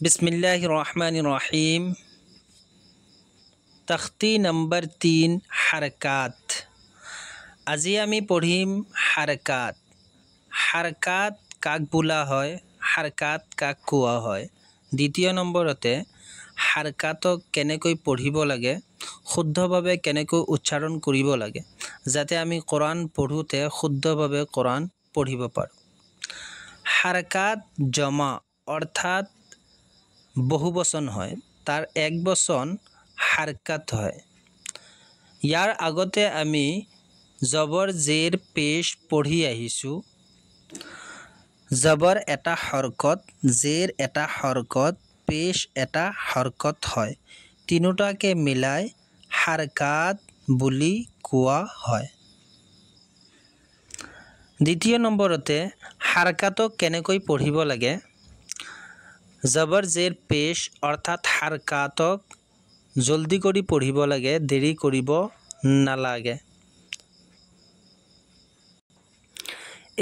बिस्मिल्लाहिर्रहमानिर्रहीम। तख्ती नंबर 3 হাৰকাত। আজি আমি পঢ়িম হাৰকাত। হাৰকাত কাক বোলা হয়, হাৰকাত কাক কোৱা হয়। দ্বিতীয় নম্বৰতে হাৰকাতক কেনেকৈ পঢ়িব লাগে, শুদ্ধভাৱে কেনেকৈ উচ্চাৰণ কৰিব লাগে, যাতে আমি কোৰাণ পঢ়োঁতে শুদ্ধভাৱে কোৰাণ পঢ়িব পাৰোঁ। হাৰকাত জমা অৰ্থাৎ বহুবচন হয়, তাৰ এক বচন হাৰকাত হয়। ইয়াৰ আগতে আমি জবৰ জেৰ পেশ পঢ়ি আহিছোঁ। জবৰ এটা হৰকত, জেৰ এটা হৰকত, পেশ এটা হৰকত হয়। তিনিটাকে মিলাই হাৰকাত বুলি কোৱা হয়। দ্বিতীয় নম্বৰতে হাৰকাতক কেনেকৈ পঢ়িব লাগে। জবৰ জেৰ পেশ অৰ্থাৎ হাৰকাতক জলদি কৰি পঢ়িব লাগে, দেৰি কৰিব নালাগে।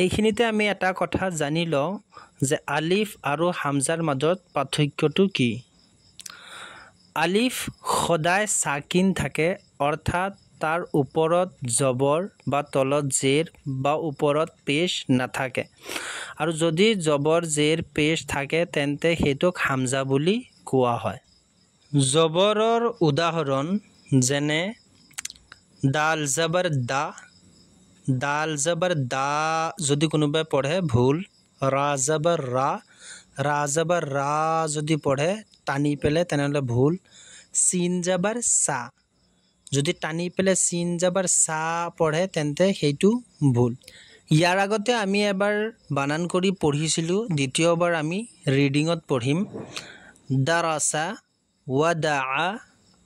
এইখিনিতে আমি এটা কথা জানি লওঁ যে আলিফ আৰু হামজাৰ মাজত পাৰ্থক্যটো কি। আলিফ সদায় সাকিন থাকে, অৰ্থাৎ তাৰ ওপৰত জবৰ বা তলত জেৰ বা ওপৰত পেশ নাথাকে, আৰু যদি জবৰ জেৰ পেশ থাকে তেন্তে সেইটোক হামজা বুলি কোৱা হয়। জবৰৰ উদাহৰণ যেনে দাল জবৰ দা, দাল জবৰ দা যদি কোনোবাই পঢ়ে ভুল। ৰা জবৰ ৰা, ৰা জবৰ ৰা যদি পঢ়ে টানি পেলাই তেনেহ'লে ভুল। চিন জবর চা, যদি টানি পেলাই চিন জবর চা পঢ়ে তেন্তে সেইটো ভুল। ইয়াৰ আগতে আমি এবাৰ বানান কৰি পঢ়িছিলোঁ, দ্বিতীয়বাৰ আমি ৰিডিঙত পঢ়িম। দাৰাসা, ৱাদা,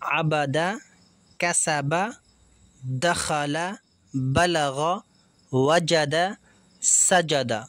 আবাদা, কাসাবা, দাখালা, বালাগা, ৱাজাদা, সাজাদা।